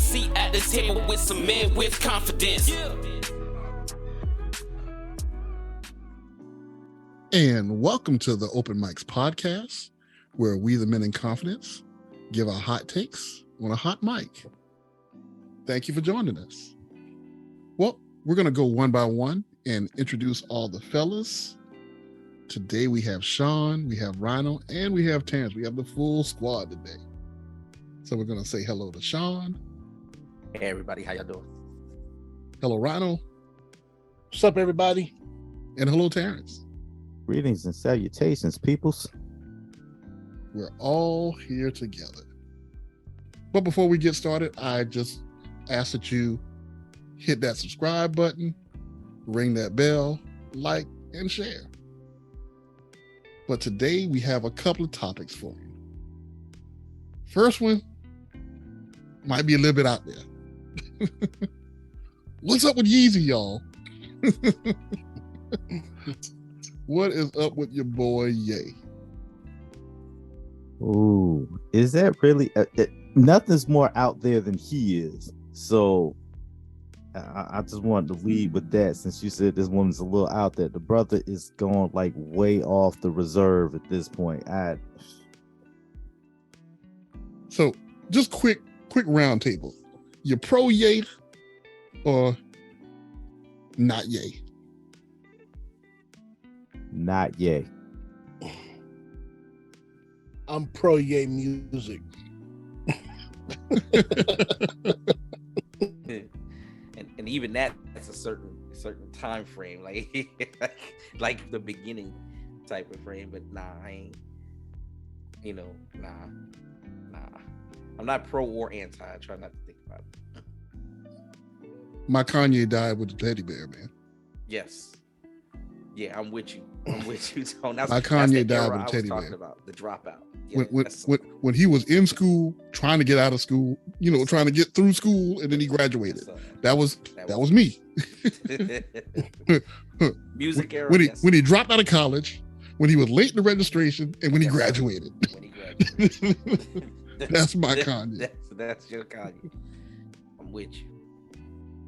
a seat at the table with some men with confidence. And welcome to the Open Mics podcast, where we, the men in confidence, give our hot takes on a hot mic. Thank you for joining us. Well, we're going to go one by one and introduce all the fellas. Today we have Sean, we have Rhino, and we have Terrence. We have the full squad today. So we're going to say hello to Sean. Hey everybody, how y'all doing? Hello, Rhino. What's up, everybody? And hello, Terrence. Greetings and salutations, peoples. We're all here together. But before we get started, I just ask that you hit that subscribe button, ring that bell, like, and share. But today we have a couple of topics for you. First one might be a little bit out there. What's up with Yeezy, y'all? What is up with your boy Ye? Ooh, is that really? Nothing's more out there than he is. So I just wanted to lead with that, since you said this one's a little out there. The brother is going like way off the reserve at this point. So just quick round table. You pro Ye or not Ye? Not yay. I'm pro Ye music. And even that's a certain time frame, like the beginning type of frame. But nah, I ain't. Nah. I'm not pro or anti. I try not to think about it. My Kanye died with the teddy bear, man. Yes. Yeah, I'm with you. Tone. My Kanye died with a teddy bear. About the dropout. Yeah, when he was in school, trying to get out of school, trying to get through school, and then he graduated. That was me. Music era. When he dropped out of college, when he was late in the registration, and when he graduated. That's my Kanye. That's your Kanye. I'm with you.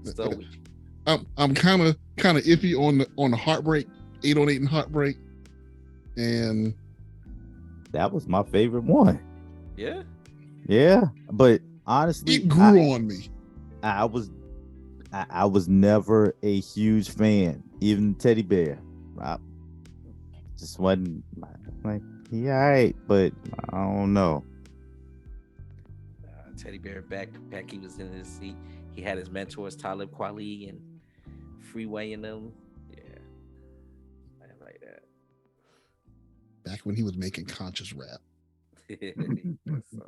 So with you. I'm kind of iffy on the Heartbreak, 8 on 8 and Heartbreak, and that was my favorite one. Yeah, but honestly, it grew on me. I was never a huge fan, even Teddy Bear. I just wasn't like, yeah, all right, but I don't know. Teddy Bear back he was in his seat. He had his mentors Talib Kweli and Freeway and them. Yeah, I like that. Back when he was making conscious rap.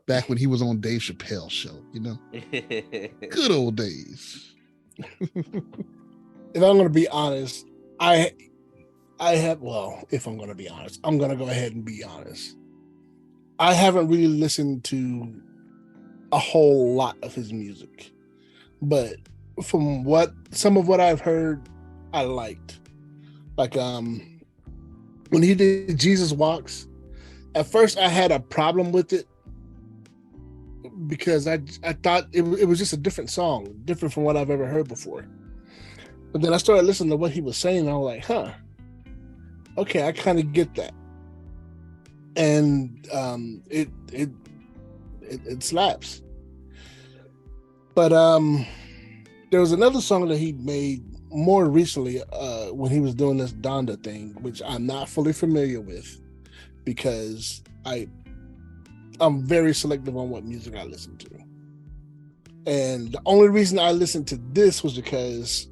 Back when he was on Dave Chappelle's show, Good old days. If I'm going to be honest, if I'm going to be honest, I'm going to go ahead and be honest. I haven't really listened to a whole lot of his music, but from some of what I've heard, I liked. Like when he did Jesus Walks, at first I had a problem with it because I thought it was just a different song, different from what I've ever heard before. But then I started listening to what he was saying, and I was like, okay, I kind of get that. And it slaps. But there was another song that he made more recently when he was doing this Donda thing, which I'm not fully familiar with because I'm very selective on what music I listen to. And the only reason I listened to this was because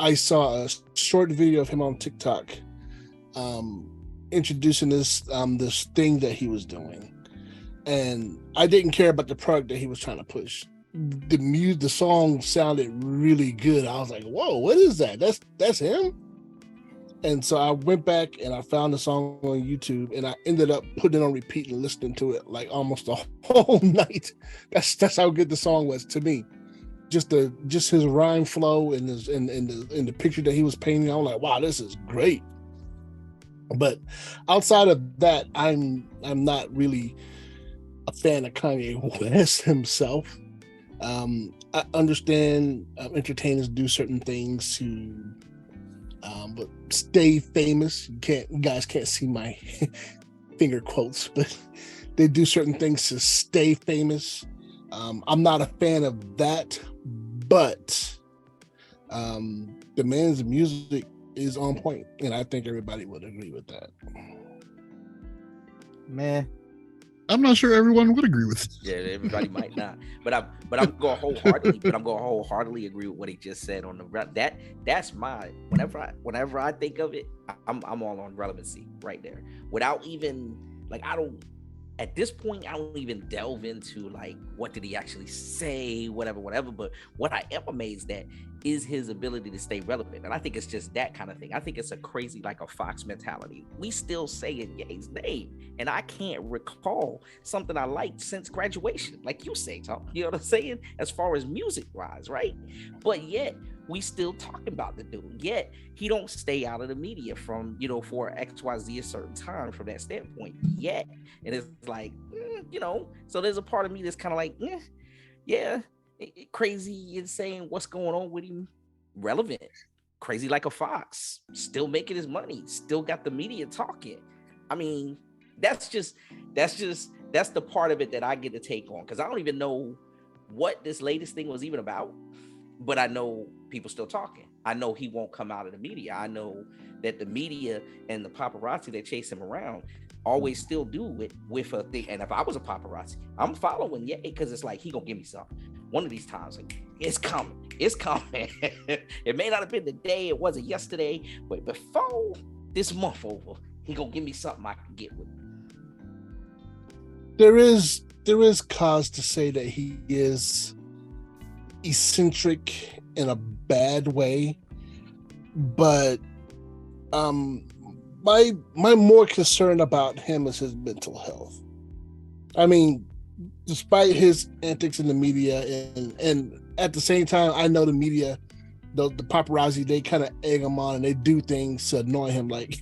I saw a short video of him on TikTok introducing this thing that he was doing. And I didn't care about the product that he was trying to push. The song sounded really good. I was like, whoa, what is that? That's him? And so I went back and I found the song on YouTube, and I ended up putting it on repeat and listening to it like almost the whole night. That's how good the song was to me. Just his rhyme flow and the picture that he was painting. I'm like, wow, this is great. But outside of that, I'm not really a fan of Kanye West himself. I understand entertainers do certain things to but stay famous. You guys can't see my finger quotes, but they do certain things to stay famous. I'm not a fan of that, but the man's music is on point, and I think everybody would agree with that. Man, I'm not sure everyone would agree with it. Yeah, everybody might not, but I'm going wholeheartedly agree with what he just said on the that's my whenever I think of it, I'm all on relevancy right there without even like at this point I don't even delve into like what did he actually say, whatever, but what I am amazed at is his ability to stay relevant. And I think it's just that kind of thing. I think it's a crazy, like a Fox mentality. We still saying Ye's name, and I can't recall something I liked since graduation, like you say, Tom. You know what I'm saying? As far as music wise, right? But yet we still talking about the dude. Yet he don't stay out of the media from, you know, for XYZ a certain time from that standpoint yet. And it's like, so there's a part of me that's kind of like, yeah, crazy, insane, what's going on with him, relevant, crazy like a fox, still making his money, still got the media talking. I mean, that's the part of it that I get to take on, because I don't even know what this latest thing was even about, but I know people still talking. I know he won't come out of the media. I know that the media and the paparazzi that chase him around always still do it with a thing. And if I was a paparazzi, I'm following because it's like he gonna give me something one of these times. Like, it's coming. It may not have been the day, it wasn't yesterday, but before this month over, he gonna give me something I can get with. There is cause to say that he is eccentric in a bad way, but my more concern about him is his mental health. I mean, despite his antics in the media, and at the same time, I know the media, the paparazzi, they kind of egg him on and they do things to annoy him, like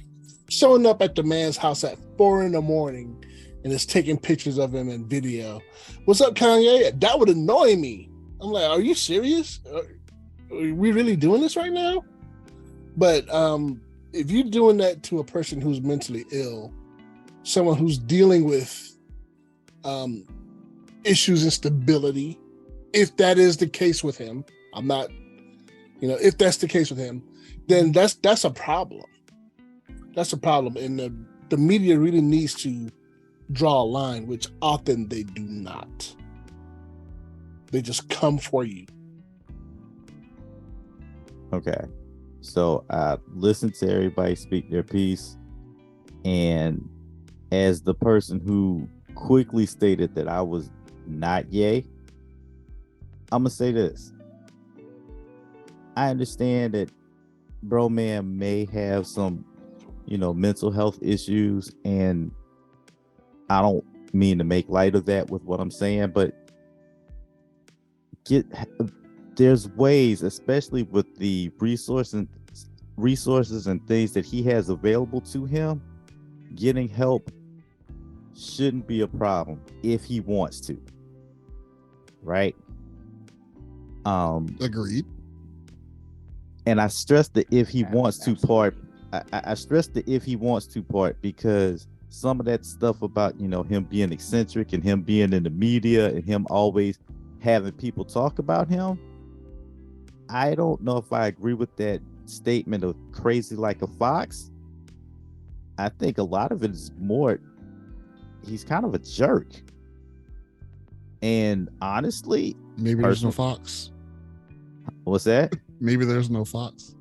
showing up at the man's house at 4 a.m. and is taking pictures of him and video. What's up, Kanye? That would annoy me. I'm like, are you serious? Are we really doing this right now? But if you're doing that to a person who's mentally ill, someone who's dealing with issues and stability, if that is the case with him, I'm not, if that's the case with him, then that's a problem. That's a problem. And the media really needs to draw a line, which often they do not. They just come for you. okay. So I listened to everybody speak their piece, and as the person who quickly stated that I was not Ye, I'm gonna say this. I understand that bro man may have some, mental health issues, and I don't mean to make light of that with what I'm saying, but there's ways, especially with the resources and things that he has available to him, getting help shouldn't be a problem if he wants to, right? Agreed. And I stress the if he wants to part. I stress the if he wants to part, because some of that stuff about him being eccentric and him being in the media and him always having people talk about him, I don't know if I agree with that statement of crazy like a fox. I think a lot of it is more he's kind of a jerk. And honestly, maybe there's no fox. What's that? Maybe there's no fox.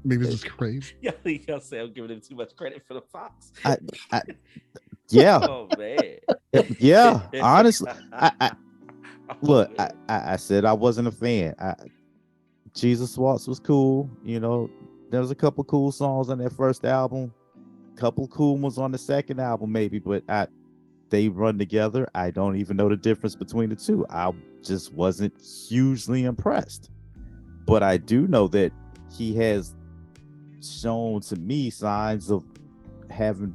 Maybe it's just crazy. Y'all say I'm giving him too much credit for the fox. Yeah. Oh man. Yeah. Honestly, look, I said I wasn't a fan. Jesus Waltz was cool. There was a couple cool songs on that first album, couple cool ones on the second album, maybe, but they run together. I don't even know the difference between the two. I just wasn't hugely impressed. But I do know that he has shown to me signs of having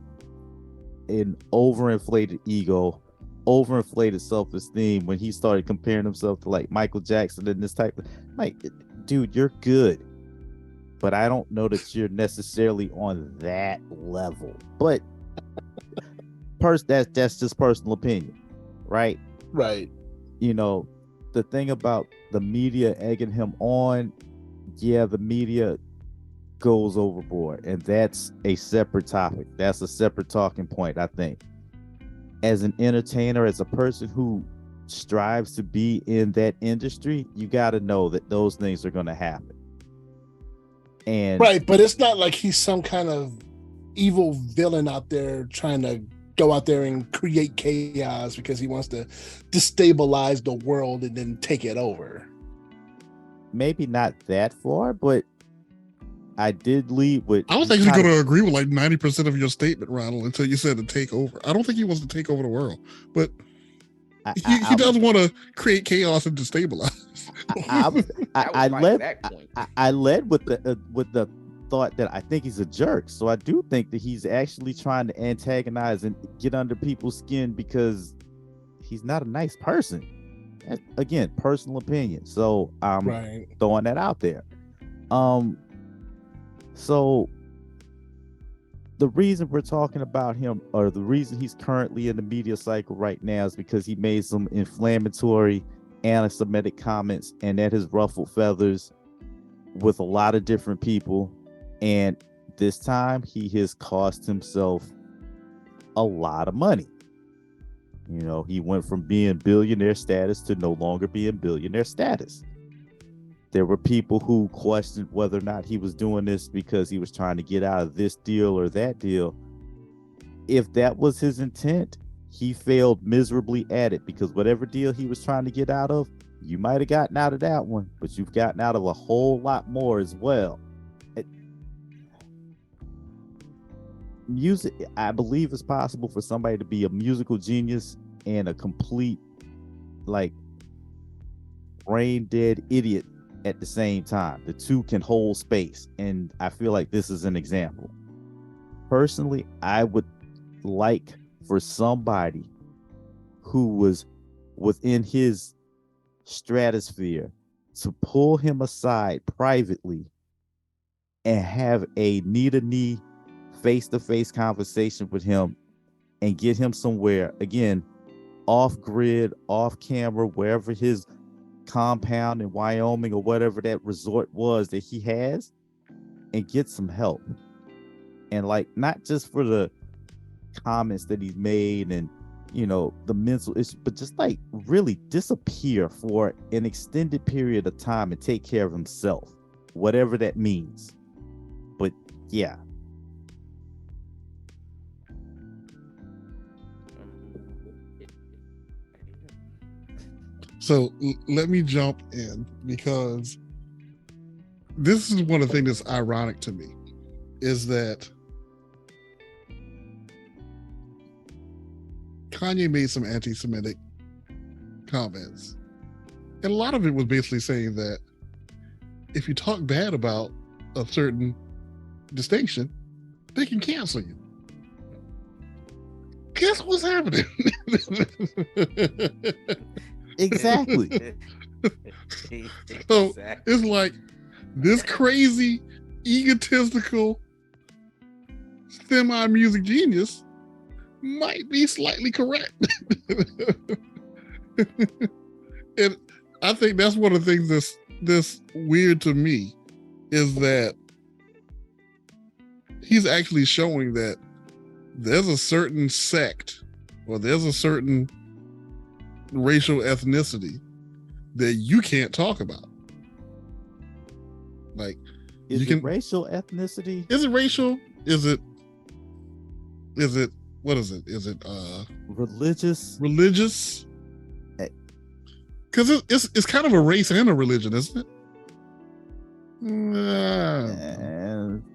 an overinflated ego overinflated self-esteem when he started comparing himself to like Michael Jackson and this type of like, dude, you're good, but I don't know that you're necessarily on that level. But that's just personal opinion, right? Right. You know, the thing about the media egging him on, yeah, the media goes overboard, and that's a separate topic. That's a separate talking point, I think. As an entertainer, as a person who strives to be in that industry, you got to know that those things are going to happen. And Right, but it's not like he's some kind of evil villain out there trying to go out there and create chaos because he wants to destabilize the world and then take it over. maybe not that far, but I did lead with. I was actually going to agree with like 90% of your statement, Ronald, until you said to take over. I don't think he wants to take over the world, but he does want to create chaos and destabilize. I led with the thought that I think he's a jerk. So I do think that he's actually trying to antagonize and get under people's skin because he's not a nice person. Again, personal opinion. So I'm throwing that out there. So the reason we're talking about him, or the reason he's currently in the media cycle right now, is because he made some inflammatory anti-Semitic comments, and that has ruffled feathers with a lot of different people. And this time he has cost himself a lot of money. You know, he went from being billionaire status to no longer being billionaire status. There were people who questioned whether or not he was doing this because he was trying to get out of this deal or that deal. If that was his intent, he failed miserably at it, because whatever deal he was trying to get out of, you might have gotten out of that one, but you've gotten out of a whole lot more as well. Music, I believe it's possible for somebody to be a musical genius and a complete, like, brain dead idiot at the same time. The two can hold space, and I feel like this is an example. Personally, I would like for somebody who was within his stratosphere to pull him aside privately and have a knee-to-knee, face-to-face conversation with him and get him somewhere, again, off grid, off camera, wherever his compound in Wyoming or whatever that resort was that he has, and get some help. And like, not just for the comments that he's made and, you know, the mental issue, but just like really disappear for an extended period of time and take care of himself, whatever that means. But yeah. So let me jump in, because this is one of the things that's ironic to me, is that Kanye made some anti-Semitic comments. And a lot of it was basically saying that if you talk bad about a certain distinction, they can cancel you. Guess what's happening? Exactly. So it's like this crazy, egotistical, semi-music genius might be slightly correct. And I think that's one of the things that's weird to me, is that he's actually showing that there's a certain sect, or there's a certain racial ethnicity that you can't talk about. Like, is it racial ethnicity? Is it racial? Is it what is it? Is it religious? Religious? Because it's kind of a race and a religion, isn't it?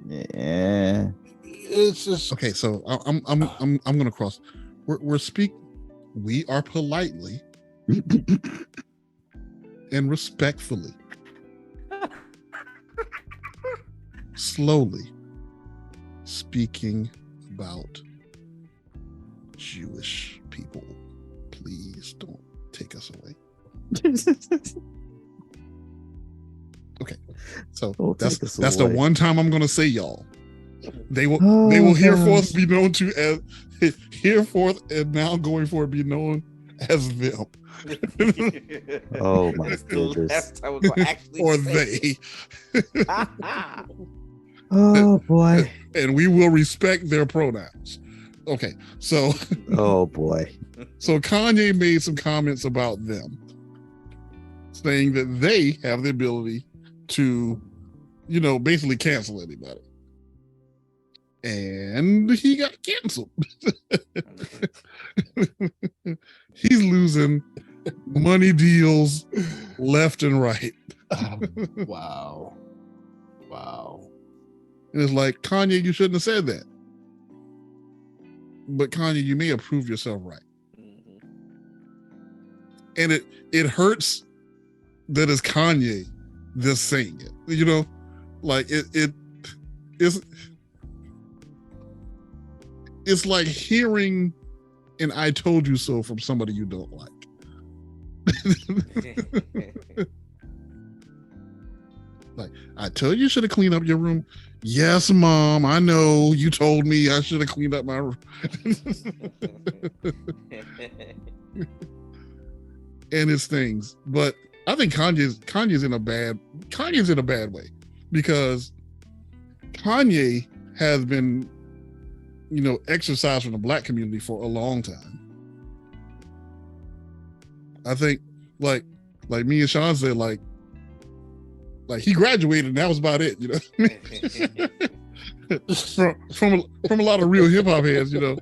Yeah. It's just okay. So I'm gonna cross. We are politely and respectfully, slowly speaking about Jewish people, please don't take us away. Okay, so Don't that's take us the away. one time I'm gonna say y'all. They will Oh, hereforth gosh. be known to as hereforth and now going forward be known as them Oh my That's the goodness. last time we're gonna actually or say they, it. Oh boy. and we will respect their pronouns. Okay, so Oh boy. so Kanye made some comments about them, saying that they have the ability to, basically cancel anybody. And he got canceled. He's losing money deals left and right. Wow. And it's like, Kanye, you shouldn't have said that. But Kanye, you may have proved yourself right. And it hurts that it's Kanye that's saying it. Like it's like hearing an "I told you so" from somebody you don't like. Like, I told you should have cleaned up your room. Yes, Mom, I know you told me I should have cleaned up my room. And his things, but I think Kanye's in a bad way, because Kanye has been, exercised from the Black community for a long time. I think, like me and Sean said, like he graduated and that was about it, from a lot of real hip hop heads, Yeah.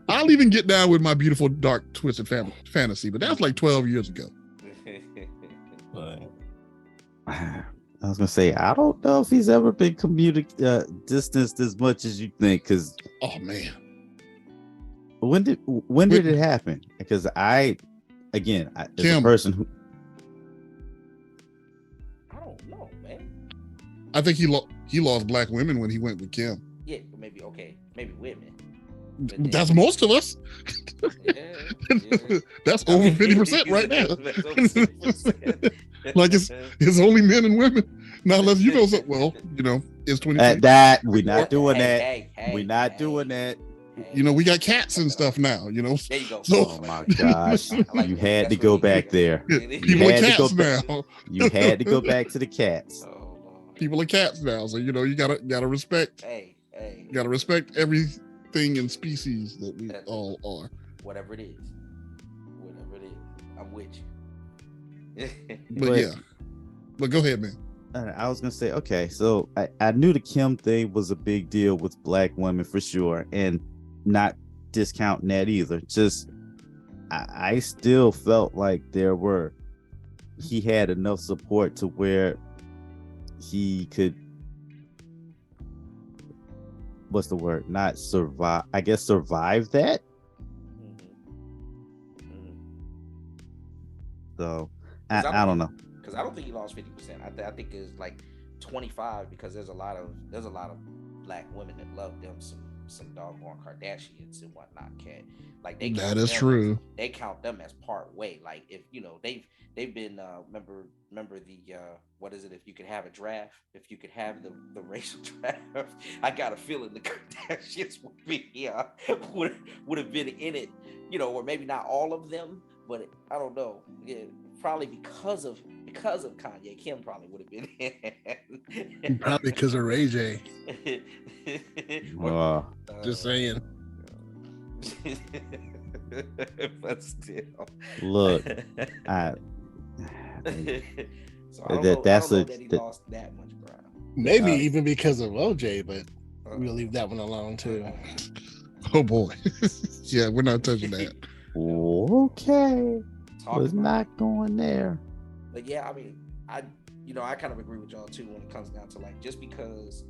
I'll even get down with My Beautiful Dark Twisted Fantasy, but that was like 12 years ago. I was gonna say, I don't know if he's ever been distanced as much as you think, because Oh man, when did it happen? Because as a Kim. person who I don't know, man. I think he lost Black women when he went with Kim. Yeah, maybe women. That's most of us. Yeah. That's over 50% right now. That's over 50%. Like it's only men and women. Now, unless you know something, well, it's 20. that we're not doing that. Hey, We're not doing that. We got cats and stuff now. There you go. So- Oh my gosh, I like you that. had to That's go really back good. there. People are had to go cats back. now. You had to go back to the cats. Oh, Lord. People are cats now. So you gotta respect. Hey. You gotta respect everything in species that we all are. Whatever it is. I'm with you. But go ahead, man. I was gonna say, okay, so I knew the Kim thing was a big deal with Black women for sure, and not discounting that either. Just I still felt like he had enough support to where he could, what's the word? Not survive. I guess survive that. So I don't know. Because I don't think he lost 50%. I think it's like 25, because there's a lot of Black women that love them some doggone Kardashians and whatnot. Like they That is true. They count them as part way. Like if they've been remember the what is it? If you could have a draft, if you could have the racial draft, I got a feeling the Kardashians would have been in it, or maybe not all of them, but I don't know. Yeah, probably because of Kanye, Kim probably would have been in. Probably because of Ray J. Just saying. But still, look, so that's I don't know that he lost that much ground. Maybe even because of OJ, but we'll leave that one alone too. Oh boy. Yeah, we're not touching that. Okay, was not going there. But yeah, I mean, I kind of agree with y'all too when it comes down to like, just because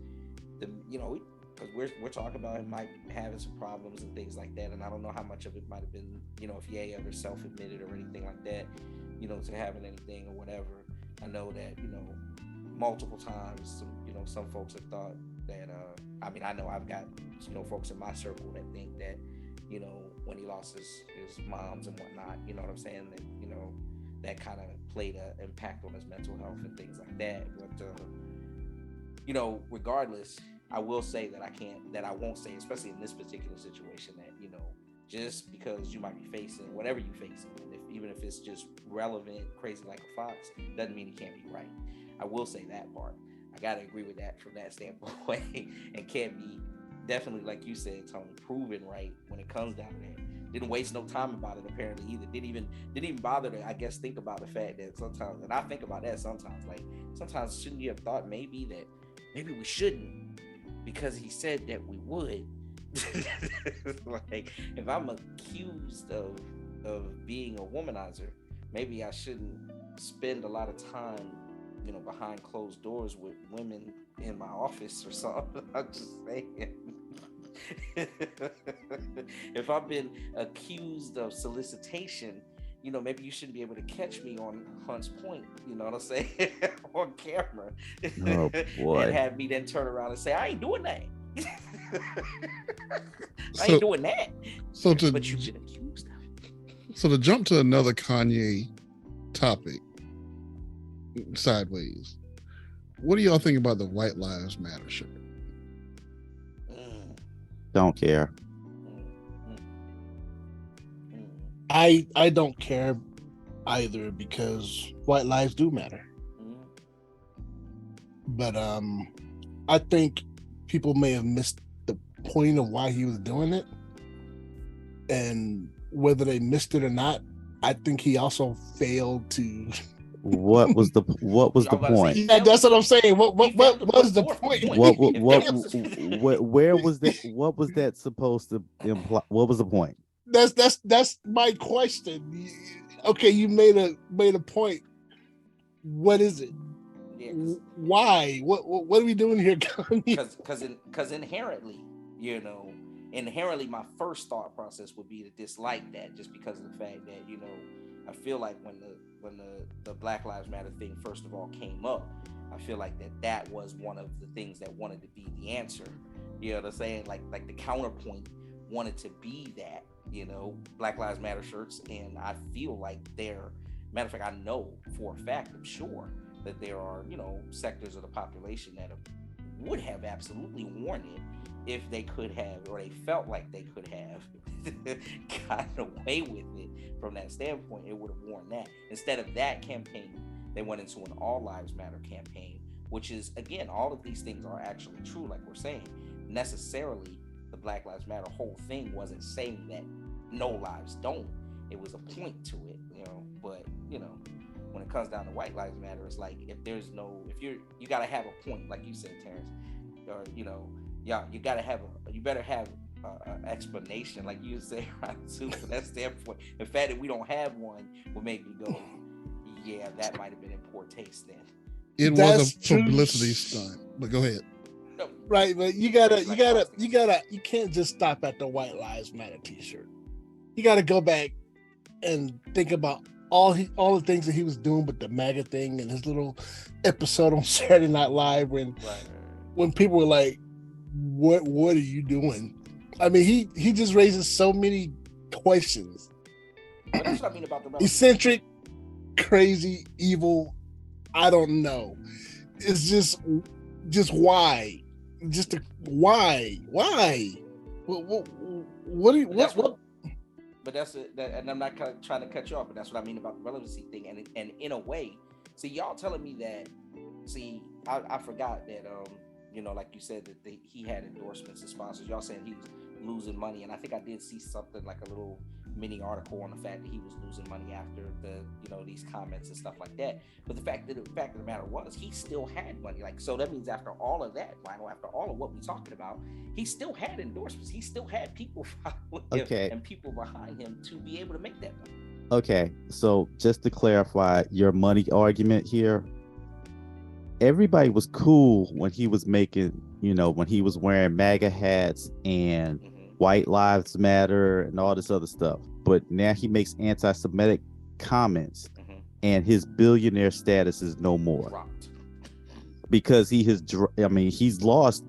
because we're talking about him might having some problems and things like that, and I don't know how much of it might have been, if Ye ever self-admitted or anything like that, to having anything or whatever. I know that multiple times, some folks have thought that I know I've got folks in my circle that think that when he lost his moms and whatnot. You know what I'm saying? That that kind of played an impact on his mental health and things like that. But regardless, I will say that I won't say, especially in this particular situation, that just because you might be facing whatever you're facing, and even if it's just relevant, crazy like a fox, doesn't mean he can't be right. I will say that part. I gotta agree with that from that standpoint, and can't be definitely, like you said, Tony, proven right when it comes down to that. Didn't waste no time about it apparently either. Didn't even bother to, I guess, think about the fact that sometimes, and I think about that sometimes. Like sometimes, shouldn't you have thought maybe we shouldn't, because he said that we would. Like if I'm accused of being a womanizer, maybe I shouldn't spend a lot of time behind closed doors with women in my office or something. I'm just saying. If I've been accused of solicitation, maybe you shouldn't be able to catch me on Hunt's Point, you know what I'm saying, on camera. Oh boy. And have me then turn around and say, I ain't doing that. I ain't doing that. But you've been accused of it. So to jump to another Kanye topic, sideways, what do y'all think about the White Lives Matter shirt? Don't care. I don't care either, because white lives do matter. But I think people may have missed the point of why he was doing it, and whether they missed it or not, I think he also failed to. What was the point? Yeah, that's what I'm saying. What was the point? Where was that? What was that supposed to imply? What was the point? That's my question. Okay, you made a point. What is it? Yeah, why? What are we doing here? Because inherently, my first thought process would be to dislike that, just because of the fact that I feel like when the Black Lives Matter thing first of all came up, I feel like that was one of the things that wanted to be the answer. You know what I'm saying? Like the counterpoint wanted to be that, Black Lives Matter shirts, and I feel like matter of fact, I know for a fact, I'm sure that there are, sectors of the population that would have absolutely worn it if they could have, or they felt like they could have gotten away with it from that standpoint. It would have worn that. Instead of that campaign, they went into an All Lives Matter campaign, which is, again, all of these things are actually true, like we're saying. Necessarily, the Black Lives Matter whole thing wasn't saying that no lives don't. It was a point to it, but, when it comes down to White Lives Matter, it's like, if you gotta have a point, like you said, Terrence, or, you better have an explanation, like you say, right, too, from that standpoint. The fact that we don't have one would make me go, yeah, that might have been in poor taste then. It was a publicity stunt, but go ahead. No, right, but you can't just stop at the White Lives Matter t-shirt. You gotta go back and think about all the things that he was doing with the MAGA thing, and his little episode on Saturday Night Live when people were like, what are you doing? I mean, he just raises so many questions. But that's what I mean about the eccentric, crazy, evil. I don't know. It's just why? Why? What do you? But that's it, and I'm not trying to cut you off, but that's what I mean about the relevancy thing. And in a way, see, y'all telling me that. See, I forgot that like you said, that he had endorsements and sponsors. Y'all saying he was losing money, and I think I did see something like a little mini article on the fact that he was losing money after these comments and stuff like that. But the fact of the matter was, he still had money. Like, so that means after all of that, Lionel, after all of what we're talking about, he still had endorsements. He still had people following him and people behind him to be able to make that money. Okay, so just to clarify your money argument here, everybody was cool when he was making, when he was wearing MAGA hats and White Lives Matter and all this other stuff. But now he makes anti-Semitic comments, and his billionaire status is no more. Dropped. Because he's lost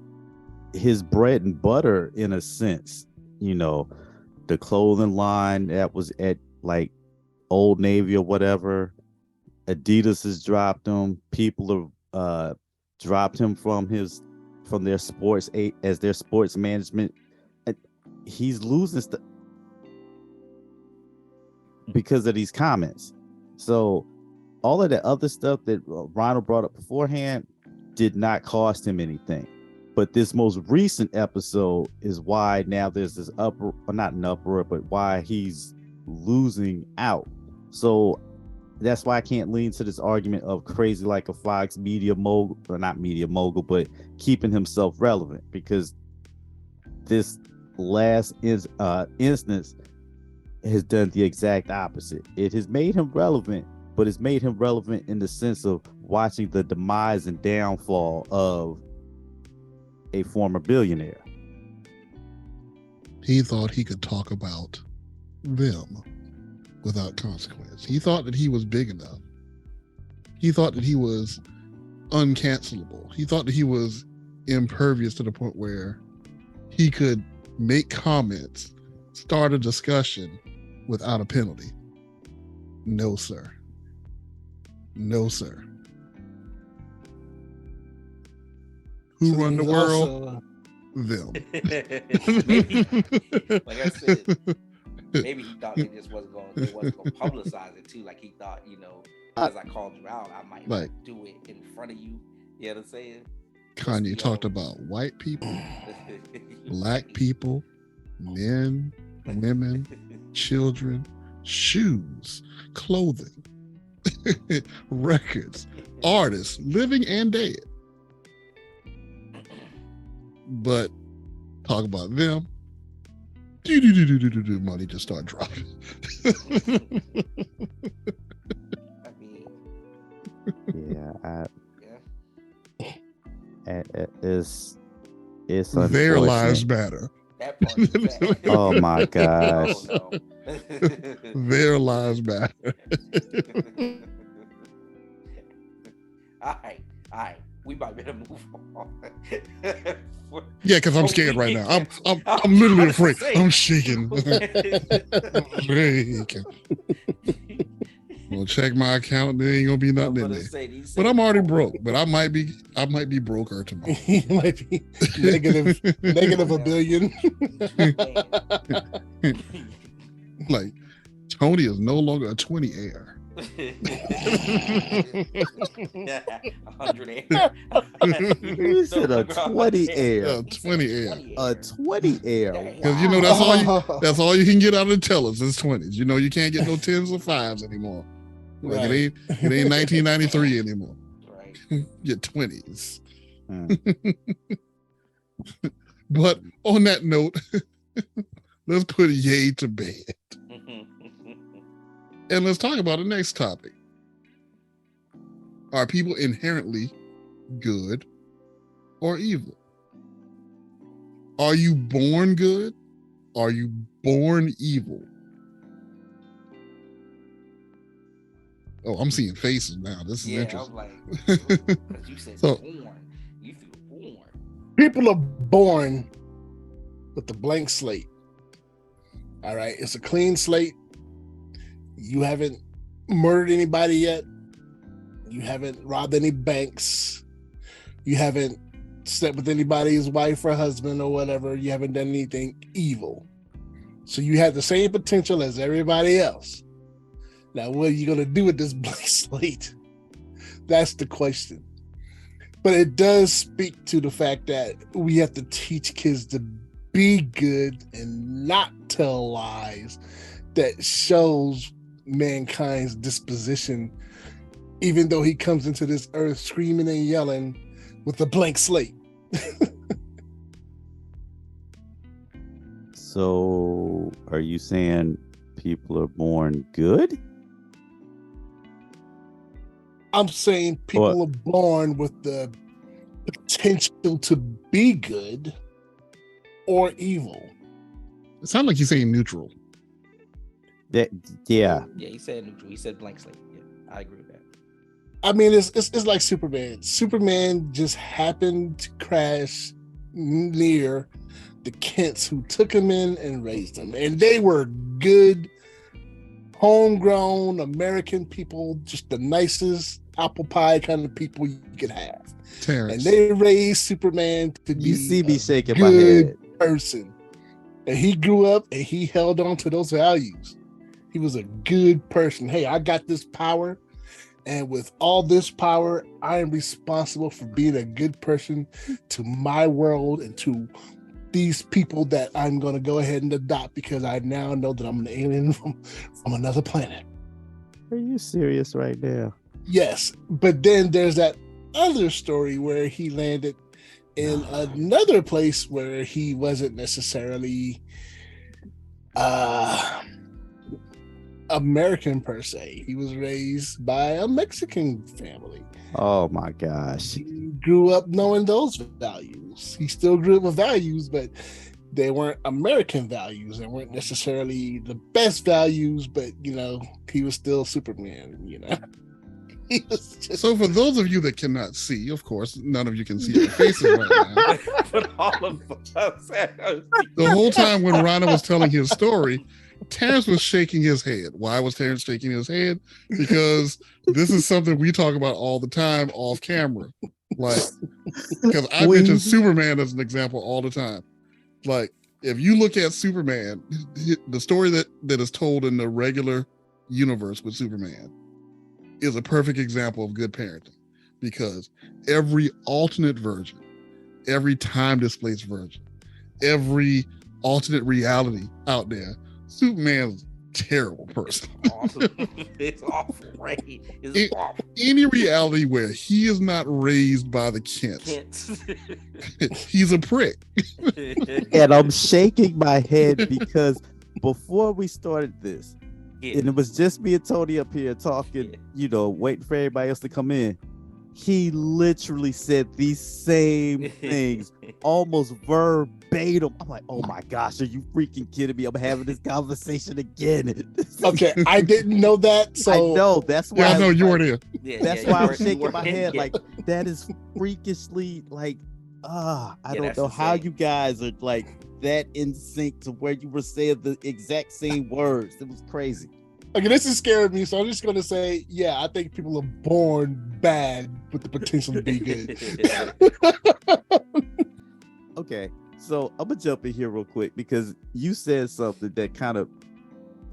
his bread and butter in a sense, the clothing line that was at like Old Navy or whatever. Adidas has dropped him. People have dropped him from their sports as their sports management. And he's losing stuff because of these comments. So all of the other stuff that Ronald brought up beforehand did not cost him anything. But this most recent episode is why now there's this uproar, not an uproar, but why he's losing out. So that's why I can't lean to this argument of crazy like a Fox media mogul, or not media mogul, but keeping himself relevant, because this last instance has done the exact opposite. It has made him relevant, but it's made him relevant in the sense of watching the demise and downfall of a former billionaire. He thought he could talk about them without consequence. He thought that he was big enough. He thought that he was uncancelable. He thought that he was impervious to the point where he could make comments, start a discussion without a penalty. No, sir. No, sir. Who run the world? Them. Maybe, like I said, maybe he thought they wasn't going to publicize it too. Like he thought, as I called you out, I might like do it in front of you. You know what I'm saying? Kanye talked about white people, black people, men, women, children, shoes, clothing, records, artists, living and dead. But talk about them, money just start dropping. I mean, It's their lives matter. that part is bad. Oh my gosh. Oh, no. Their lives matter. All right. We might better move on. Yeah, because I'm scared right now. I'm literally afraid. I'm shaking. I'm shaking. Well, check my account. There ain't gonna be nothing in there. But I'm already broke. But I might be broker tomorrow. He might be negative $1 billion. Like Tony is no longer a 20 heir. 100 air. You said a 20 air. A 20 heir. A 20 air. Because that's all you can get out of the tellers is 20s. You can't get no 10s or 5s anymore. Like Right. it ain't 1993 anymore. Right. Get 20s. But on that note, let's put Ye to bed. And let's talk about the next topic. Are people inherently good or evil? Are you born good? Are you born evil? Oh, I'm seeing faces now. This is interesting. I'm like, because you said So- born. You feel born. People are born with a blank slate. All right. It's a clean slate. You haven't murdered anybody yet. You haven't robbed any banks. You haven't slept with anybody's wife or husband or whatever. You haven't done anything evil. So you have the same potential as everybody else. Now, what are you going to do with this blank slate? That's the question. But it does speak to the fact that we have to teach kids to be good and not tell lies that shows mankind's disposition, even though he comes into this earth screaming and yelling with a blank slate. So, are you saying people are born good? I'm saying people are born with the potential to be good or evil. It sounds like you're saying neutral. Yeah. Yeah, he said neutral. He said blank slate. Yeah, I agree with that. I mean, it's like Superman. Superman just happened to crash near the Kents who took him in and raised him. And they were good, homegrown American people, just the nicest apple pie kind of people you could have. Terrence. And they raised Superman to be You see me a shaking my good head. person. And he grew up and he held on to those values. He was a good person. Hey, I got this power. And with all this power, I am responsible for being a good person to my world and to these people that I'm going to go ahead and adopt because I now know that I'm an alien from another planet. Are you serious right now? Yes. But then there's that other story where he landed in another place where he wasn't necessarily American per se. He was raised by a Mexican family. Oh my gosh. He grew up knowing those values. He still grew up with values, but they weren't American values. They weren't necessarily the best values, but he was still Superman, He was just... So for those of you that cannot see, of course, none of you can see our faces right now. But all of us. The whole time when Rana was telling his story, Terrence was shaking his head. Why was Terrence shaking his head? Because this is something we talk about all the time off camera. Like, because I mention Superman as an example all the time. Like, if you look at Superman, the story that is told in the regular universe with Superman is a perfect example of good parenting. Because every alternate version, every time displaced version, every alternate reality out there, Superman's a terrible person. Awesome. It's awful, right? It's awful. Any reality where he is not raised by the Kents, he's a prick. And I'm shaking my head because before we started this, and it was just me and Tony up here talking, waiting for everybody else to come in. He literally said these same things, almost verbatim. I'm like, oh my gosh, are you freaking kidding me? I'm having this conversation again. Okay, I didn't know that. So I know, that's why. Yeah, I know you weren't here. That's why I'm shaking my head. Like, that is freakishly, like, I don't know how you guys are like that in sync to where you were saying the exact same words. It was crazy. Okay, this is scaring me, so I'm just going to say, yeah, I think people are born bad with the potential to be good. Okay, so I'm going to jump in here real quick because you said something that kind of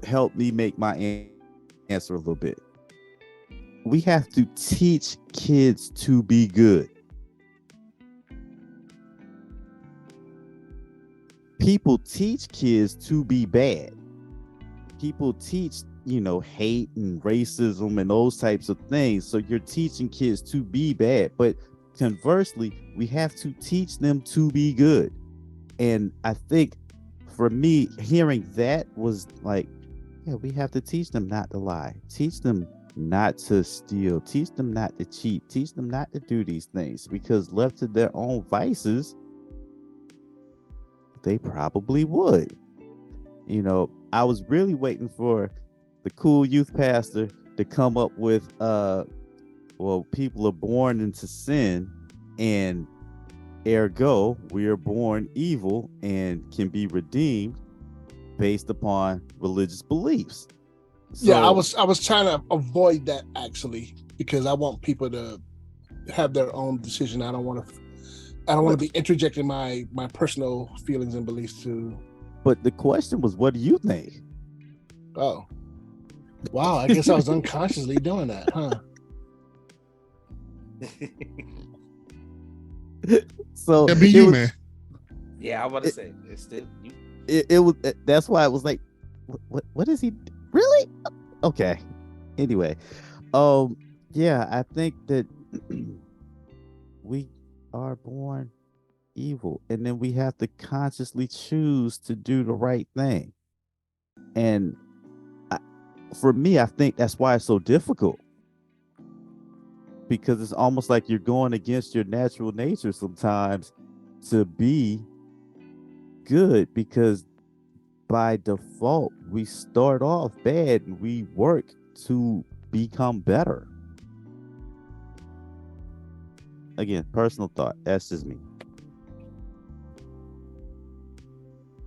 helped me make my answer a little bit. We have to teach kids to be good. People teach kids to be bad. People teach hate and racism and those types of things. So you're teaching kids to be bad. But conversely, we have to teach them to be good. And I think for me, hearing that was like, yeah, we have to teach them not to lie. Teach them not to steal. Teach them not to cheat. Teach them not to do these things. Because left to their own vices, they probably would. I was really waiting for the cool youth pastor to come up with people are born into sin and ergo we are born evil and can be redeemed based upon religious beliefs. So, yeah, I was trying to avoid that actually because I want people to have their own decision. I don't want to be interjecting my personal feelings and beliefs to. But the question was, what do you think? Oh, wow! I guess I was unconsciously doing that, huh? So Yeah, be you, man. Yeah, I want to say it's still you. It was. That's why it was like, what is he really? Okay. Anyway, yeah, I think that we are born evil, and then we have to consciously choose to do the right thing. And for me, I think that's why it's so difficult, because it's almost like you're going against your natural nature sometimes to be good, because by default we start off bad and we work to become better. Again, personal thought. That's just me.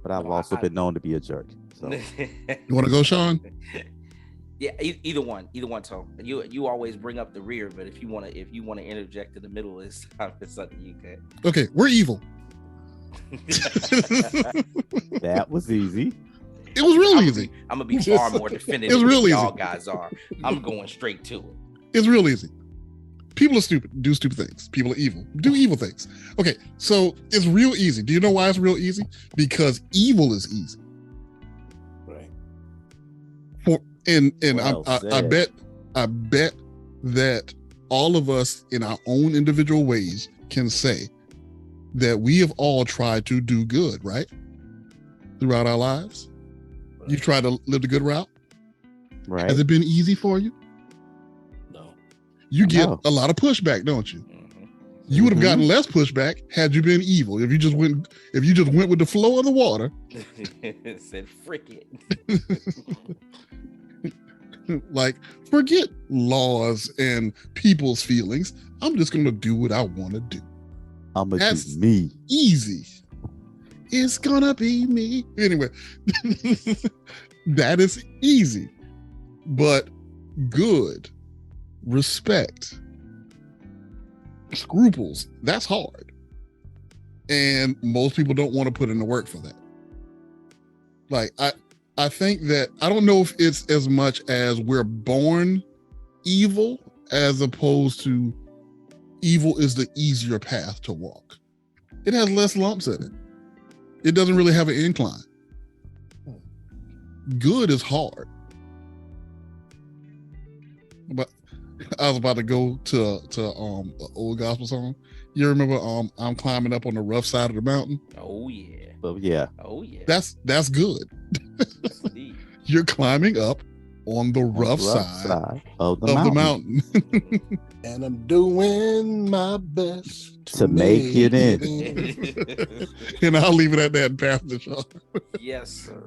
but I've No, also been known to be a jerk. So You want to go, Sean? Yeah, either one, Tom. You always bring up the rear, but if you want to interject in the middle, it's something you can. Okay, we're evil. that was easy. It was real easy. I'm gonna be far more definitive It's real than y'all easy. guys are. I'm going straight to it. It's real easy. People are stupid, do stupid things. People are evil, do evil things. Okay, so it's real easy. Do you know why it's real easy? Because evil is easy. Right. And Well I said. bet that all of us in our own individual ways can say that we have all tried to do good, right? Throughout our lives. You've tried to live the good route. Right. Has it been easy for you? No. You get No. a lot of pushback, don't you? Mhm. You would have Mhm. gotten less pushback had you been evil. If you just went with the flow of the water, Said frick it. like forget laws and people's feelings. I'm just gonna do what I want to do. I'm gonna That's- do me. Easy. It's gonna be me. Anyway, that is easy. But good, respect, scruples, that's hard. And most people don't want to put in the work for that. Like I think that I don't know if it's as much as we're born evil as opposed to evil is the easier path to walk. It has less lumps in it. It doesn't really have an incline. Good is hard. But I was about to go to an old gospel song. You remember I'm climbing up on the rough side of the mountain? Oh yeah. But yeah, Oh yeah. That's good. Yes, indeed. You're climbing up on the on the rough side of the of mountain. the mountain. And I'm doing my best To make it in. And I'll leave it at that, Pastor Sean. Yes, sir.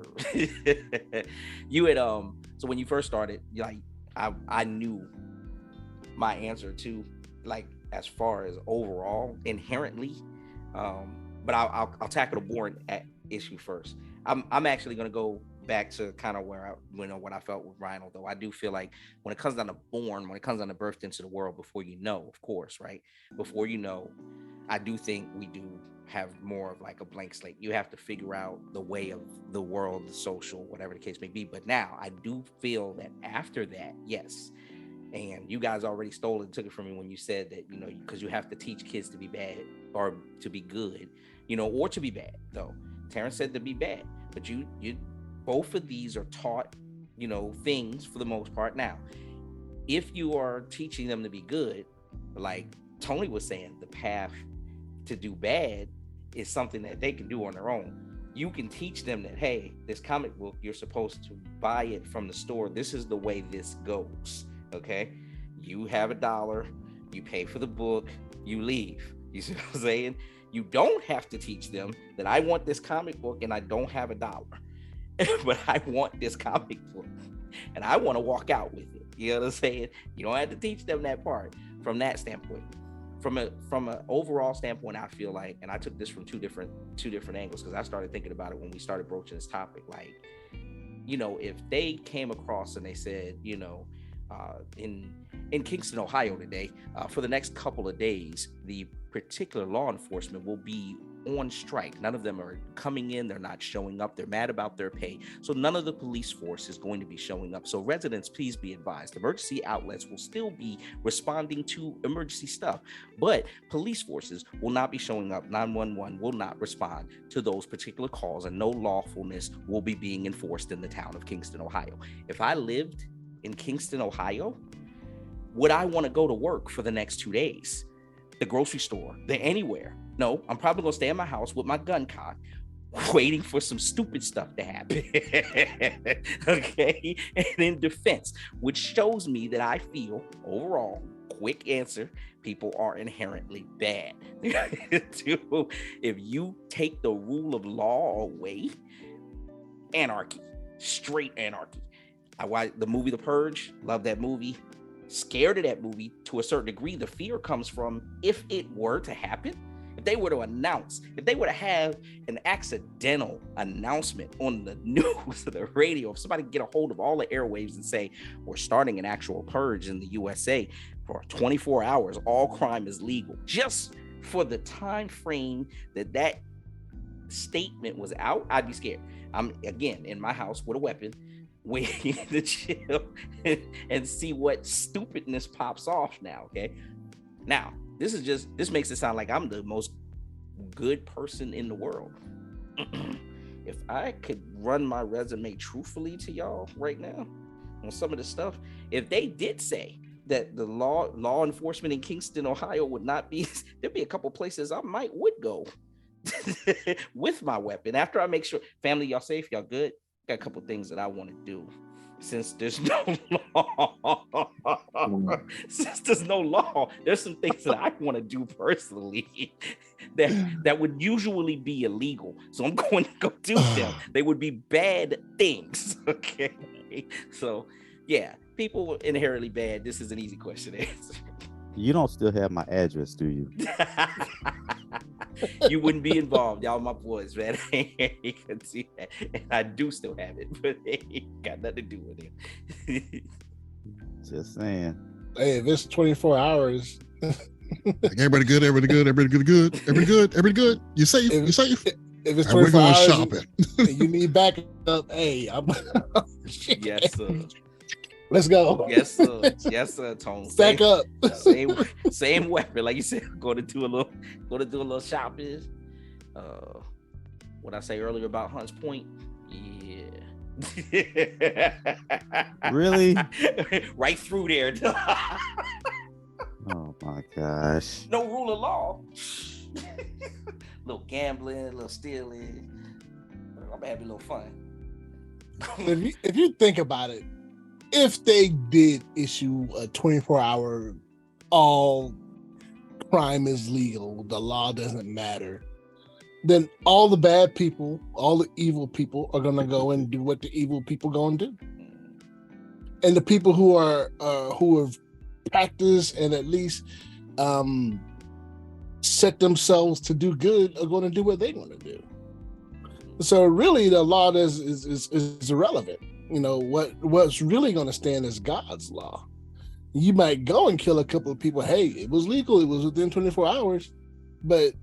You had so when you first started, like I knew my answer to, like, as far as overall inherently, but I'll tackle the boring issue first. I'm actually gonna go back to kind of where what I felt with Ryan, although I do feel like when it comes down to birthed into the world, before you know, of course, right? Before you know, I do think we do have more of like a blank slate. You have to figure out the way of the world, the social, whatever the case may be. But now I do feel that after that, yes. And you guys already stole it and took it from me when you said that, because you have to teach kids to be bad or to be good, or to be bad, though. Terrence said to be bad, but you both of these are taught, things for the most part. Now, if you are teaching them to be good, like Tony was saying, the path to do bad is something that they can do on their own. You can teach them that, hey, this comic book, you're supposed to buy it from the store. This is the way this goes. Okay. You have $1, you pay for the book, you leave. You see what I'm saying? You don't have to teach them that I want this comic book and I don't have $1, but I want this comic book and I want to walk out with it. You know what I'm saying? You don't have to teach them that part from that standpoint. From an overall standpoint, I feel like, and I took this from two different angles, because I started thinking about it when we started broaching this topic. Like, if they came across and they said, in Kingston, Ohio today, for the next couple of days, the particular law enforcement will be on strike. None of them are coming in. They're not showing up. They're mad about their pay. So none of the police force is going to be showing up. So residents, please be advised. Emergency outlets will still be responding to emergency stuff, but police forces will not be showing up. 911 will not respond to those particular calls, and no lawfulness will be being enforced in the town of Kingston, Ohio. If I lived in Kingston, Ohio, would I want to go to work for the next 2 days? The grocery store, anywhere? No, I'm probably gonna stay in my house with my gun cocked, waiting for some stupid stuff to happen. Okay, and in defense, which shows me that I feel overall, quick answer, people are inherently bad. If you take the rule of law away, anarchy, straight anarchy. I watched the movie The Purge, love that movie. Scared of that movie to a certain degree. The fear comes from, if it were to happen, if they were to announce, if they were to have an accidental announcement on the news or the radio, if somebody get a hold of all the airwaves and say, we're starting an actual purge in the USA for 24 hours, all crime is legal, just for the time frame that statement was out, I'd be scared. I'm again in my house with a weapon, waiting to chill and see what stupidness pops off now. Okay. Now, this makes it sound like I'm the most good person in the world. If I could run my resume truthfully to y'all right now on some of the stuff, if they did say that the law enforcement in Kingston, Ohio would not be, there'd be a couple places I would go with my weapon after I make sure, family, y'all safe, y'all good. Got a couple things that I want to do since there's no law. Since there's no law, there's some things that I want to do personally that would usually be illegal. So I'm going to go do them. They would be bad things. Okay. So yeah, people inherently bad. This is an easy question to answer. You don't still have my address, do you? You wouldn't be involved. Y'all my boys, man. You can see that. And I do still have it, but it ain't got nothing to do with it. Just saying. Hey, if it's 24 hours. Like, everybody good, everybody good, everybody good, everybody good, everybody good. You safe, you safe. If it's And we're 24 going hours shopping. and you need backup, hey, Yes, sir. Let's go. Yes, sir. Yes, sir, Tone. Stack up. Same weapon. Like you said, go to do a little shopping. What I say earlier about Hunts Point. Yeah. Really? Right through there. Oh my gosh. No rule of law. Little gambling, a little stealing. I'm having a little fun. If you think about it, if they did issue a 24-hour all crime is legal, the law doesn't matter, then all the bad people, all the evil people are gonna go and do what the evil people gonna do. And the people who have practiced and at least set themselves to do good are gonna do what they're gonna do. So really the law is irrelevant. You know, what's really going to stand is God's law. You might go and kill a couple of people. Hey, it was legal. It was within 24 hours. But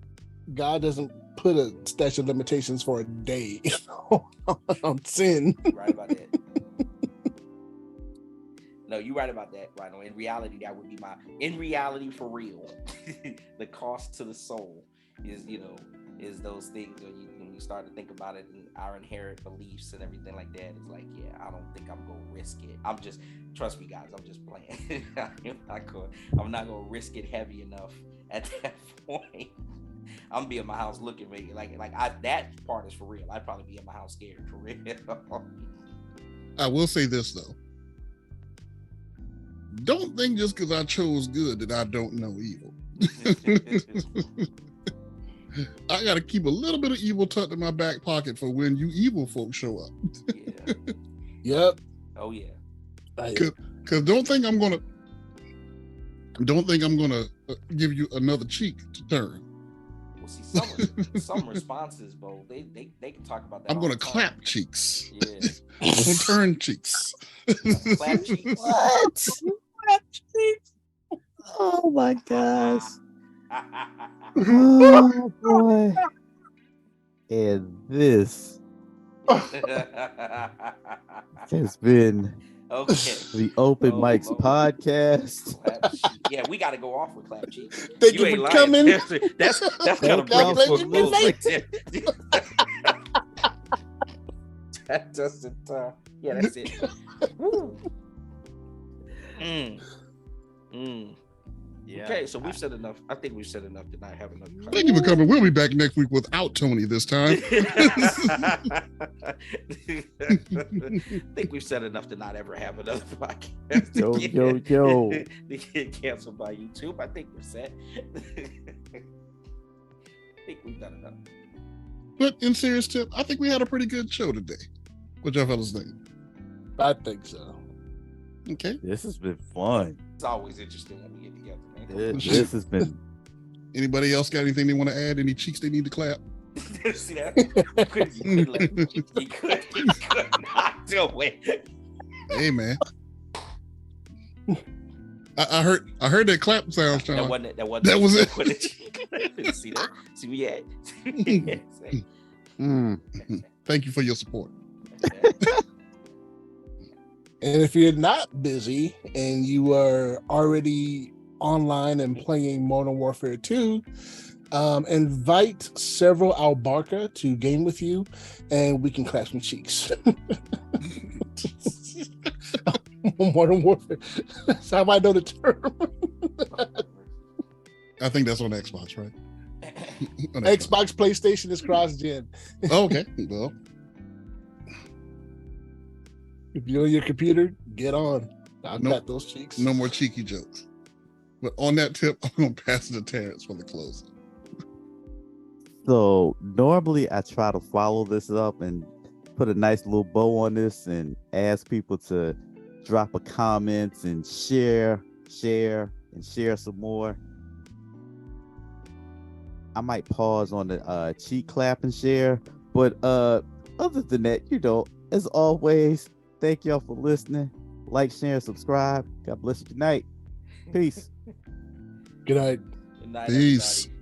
God doesn't put a statute of limitations for a day on sin. Right about that. No, you're right about that, Rhino. In reality, that would be in reality, for real, the cost to the soul is those things when you start to think about it and our inherent beliefs and everything like that. It's like, yeah, I don't think I'm gonna risk it. Trust me, guys, I'm just playing. I'm not gonna risk it heavy enough at that point. I'm gonna be in my house looking for that part is for real. I'd probably be in my house scared for real. I will say this though. Don't think just because I chose good that I don't know evil. I got to keep a little bit of evil tucked in my back pocket for when you evil folks show up. Yeah. Yep. Oh yeah. Because don't think I'm gonna give you another cheek to turn. Well, see, some responses, Bo, they can talk about that. I'm gonna clap cheeks. Yeah. I'm gonna turn cheeks. Clap cheeks. What? Clap cheeks? Oh my gosh. Oh boy. And this has been the Open Mics podcast. Yeah, we got to go off with clap cheeks. Thank You you ain't for lying. coming. That's kind of God bless you, close right midnight. there. That doesn't. Yeah, that's it. Woo. Yeah. Okay, so we've said enough. I think we've said enough to not have another. Thank you for coming. We'll be back next week without Tony this time. I think we've said enough to not ever have another podcast. Yo. To get canceled by YouTube. I think we're set. I think we've done enough. But in serious tip, I think we had a pretty good show today. What y'all fellas think? I think so. Okay. This has been fun. It's always interesting when we get together, man. This has been Anybody else got anything they want to add? Any cheeks they need to clap? See that? You could not do it. Hey man, I heard that clap sound, Sean. That wasn't That was it. See that? See me at. Thank you for your support. And if you're not busy and you are already online and playing Modern Warfare 2, invite several Albarca to game with you, and we can clap some cheeks. Modern Warfare. That's how I know the term. I think that's on Xbox, right? On Xbox, PlayStation is cross-gen. Oh, okay. Well, If you're on your computer, get on. I'll Nope. clap those cheeks. no more cheeky jokes. But on that tip, I'm gonna pass it to Terrence for the closing. So normally I try to follow this up and put a nice little bow on this and ask people to drop a comment and share some more. I might pause on the cheek clap and share, but other than that, as always, thank y'all for listening. Like, share, subscribe. God bless you. Good night. Peace. Good night. Good night, Peace. everybody.